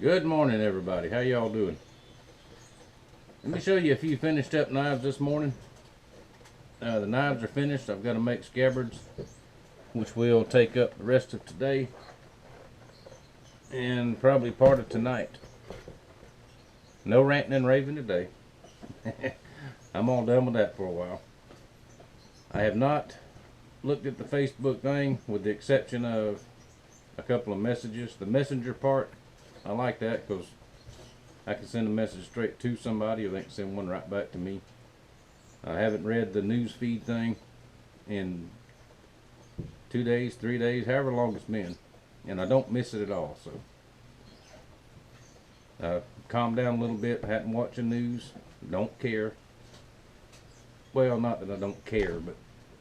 Good morning, everybody. How y'all doing? Let me show you a few finished up knives this morning. The knives are finished. I've got to make scabbards, which will take up the rest of today and probably part of tonight. No ranting and raving today. I'm all done with that for a while. I have not looked at the Facebook thing with the exception of a couple of messages. The messenger part, I like that because I can send a message straight to somebody or they can send one right back to me. I haven't read the news feed thing in 2 days, 3 days, however long it's been, and I don't miss it at all. So calm down a little bit. I hadn't watched the news. Don't care. Well, not that I don't care, but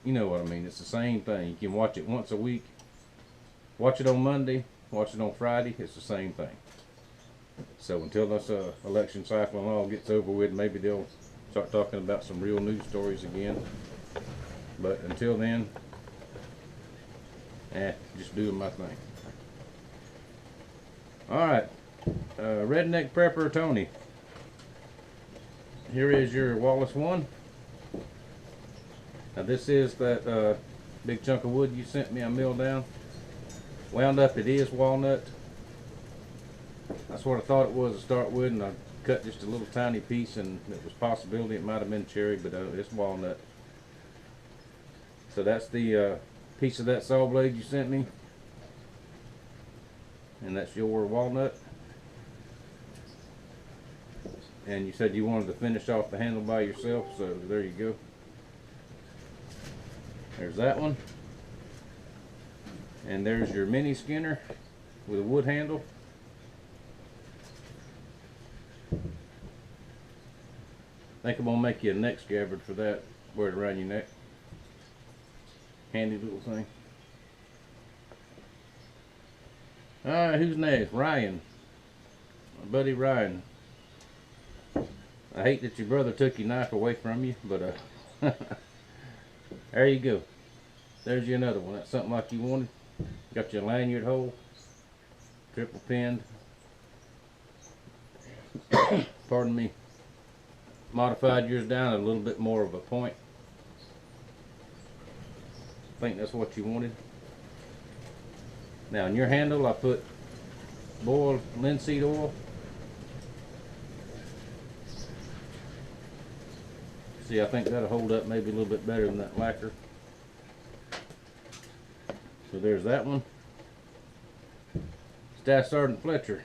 you know what I mean. It's the same thing. You can watch it once a week. Watch it on Monday. Watch it on Friday. It's the same thing. So until this election cycle and all gets over with, maybe they'll start talking about some real news stories again. But until then, just doing my thing. Alright, Redneck Prepper Tony. Here is your Wallace 1. Now this is that big chunk of wood you sent me I milled down. Wound up it is walnut. That's what I thought it was to start with, and I cut just a little tiny piece, and it was a possibility it might have been cherry, but it's walnut. So that's the piece of that saw blade you sent me, and that's your walnut. And you said you wanted to finish off the handle by yourself, so there you go. There's that one. And there's your mini skinner with a wood handle. I think I'm going to make you a neck scabbard for that. Wear it around your neck. Handy little thing. Alright, who's next? Ryan. My buddy Ryan. I hate that your brother took your knife away from you, but there you go. There's you another one. That's something like you wanted. Got your lanyard hole. Triple pinned. Pardon me. Modified yours down a little bit more of a point. I think that's what you wanted. Now in your handle I put boiled linseed oil. See, I think that'll hold up maybe a little bit better than that lacquer. So there's that one. Staff Sergeant Fletcher.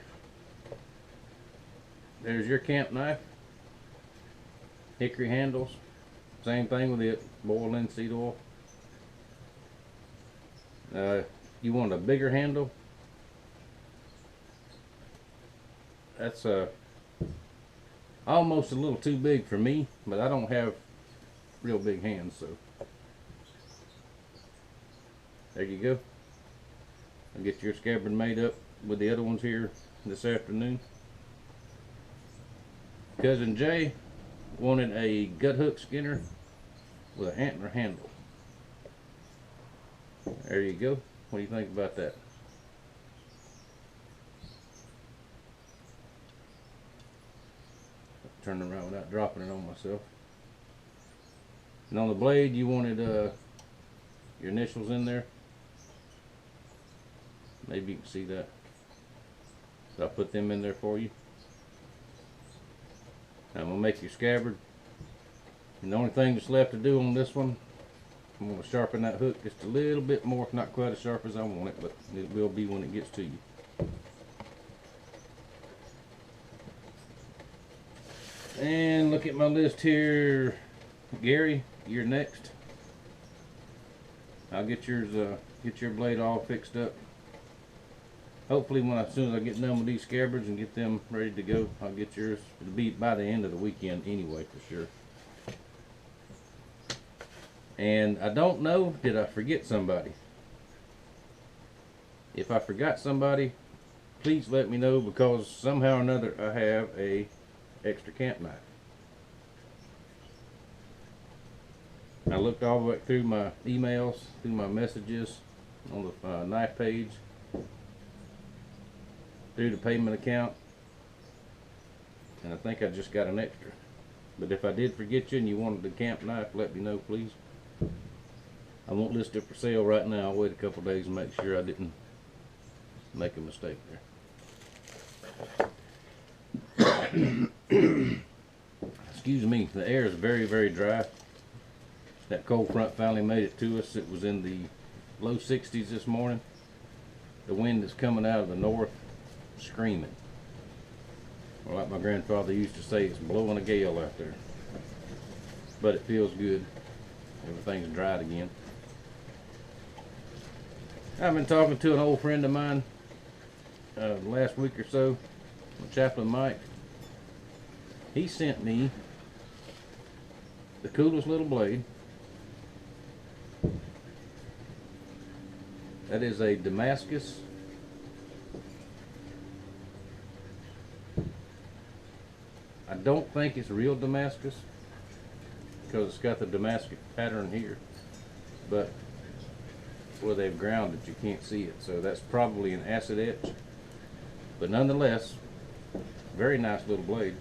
There's your camp knife. Hickory handles. Same thing with it. Boiled linseed oil. You want a bigger handle. That's almost a little too big for me, but I don't have real big hands, so there you go. I'll get your scabbard made up with the other ones here this afternoon. Cousin Jay wanted a gut hook skinner with an antler handle. There you go. What do you think about that? Turn it around without dropping it on myself. And on the blade you wanted your initials in there. Maybe you can see that. So I'll put them in there for you. Now I'm going to make your scabbard. And the only thing that's left to do on this one, I'm going to sharpen that hook just a little bit more. Not quite as sharp as I want it, but it will be when it gets to you. And look at my list here. Gary, you're next. I'll get yours, get your blade all fixed up. Hopefully as soon as I get done with these scabbards and get them ready to go, I'll get yours. It'll be by the end of the weekend anyway, for sure. And I don't know, did I forget somebody? If I forgot somebody, please let me know, because somehow or another I have a extra camp knife. I looked all the way through my emails, through my messages on the knife page, through the payment account, and I think I just got an extra. But if I did forget you and you wanted the camp knife, let me know, please. I won't list it for sale right now. I'll wait a couple days and make sure I didn't make a mistake there. Excuse me, the air is very, very dry. That cold front finally made it to us. It was in the low 60s this morning. The wind is coming out of the north, screaming. Or like my grandfather used to say, it's blowing a gale out there. But it feels good. Everything's dried again. I've been talking to an old friend of mine last week or so, Chaplain Mike. He sent me the coolest little blade. That is a Damascus. I don't think it's real Damascus because it's got the Damascus pattern here, but where they've ground it, you can't see it. So that's probably an acid etch, but nonetheless, very nice little blade.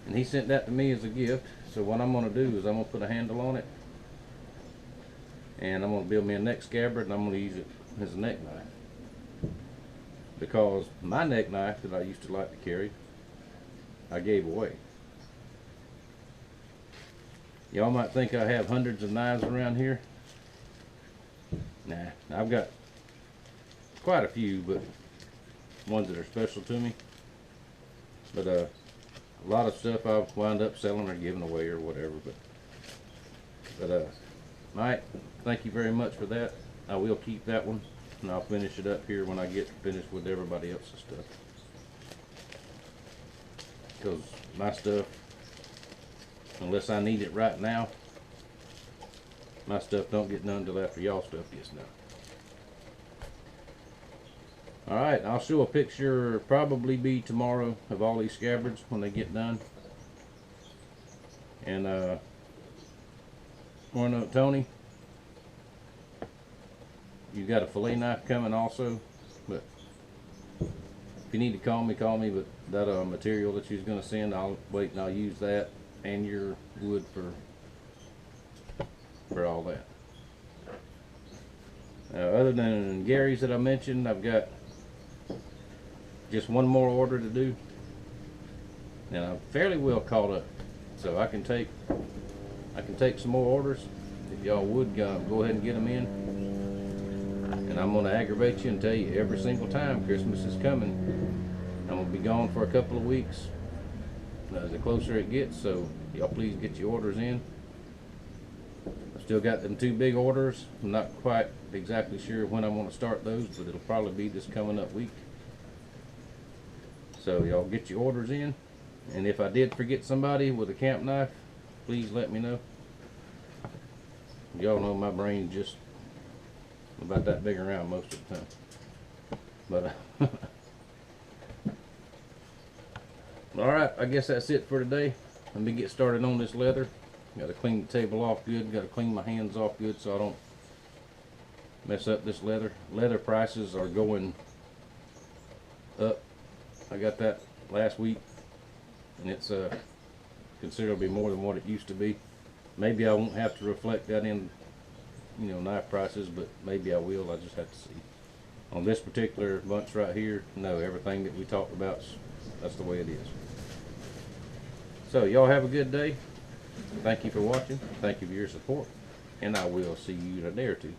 And he sent that to me as a gift. So what I'm going to do is I'm going to put a handle on it, and I'm going to build me a neck scabbard, and I'm going to use it as a neck knife. Because my neck knife that I used to like to carry, I gave away. Y'all might think I have hundreds of knives around here. Nah, I've got quite a few, but ones that are special to me. But a lot of stuff I've wound up selling or giving away or whatever. But Mike, thank you very much for that. I will keep that one, and I'll finish it up here when I get finished with everybody else's stuff. Because my stuff, unless I need it right now, my stuff don't get done until after y'all stuff gets done. Alright, I'll show a picture, probably be tomorrow, of all these scabbards when they get done. And wanna know, Tony, you got a fillet knife coming also, but if you need to call me, but that material that you're gonna send, I'll wait and I'll use that and your wood for all that. Other than Gary's that I mentioned, I've got just one more order to do, and I'm fairly well caught up, so I can take some more orders if y'all would go ahead and get them in. And I'm going to aggravate you and tell you every single time Christmas is coming. I'm going to be gone for a couple of weeks the closer it gets, so y'all please get your orders in. I've still got them 2 big orders. I'm not quite exactly sure when I want to start those, but it'll probably be this coming up week. So y'all get your orders in, and if I did forget somebody with a camp knife, please let me know. Y'all know my brain just about that big around most of the time. But alright, I guess that's it for today. Let me get started on this leather. Got to clean the table off good, got to clean my hands off good so I don't mess up this leather. Leather prices are going up. I got that last week, and it's considerably more than what it used to be. Maybe I won't have to reflect that in, you know, knife prices, but maybe I will. I just have to see. On this particular bunch right here, no, everything that we talked about, that's the way it is. So y'all have a good day. Thank you for watching. Thank you for your support, and I will see you in a day or two.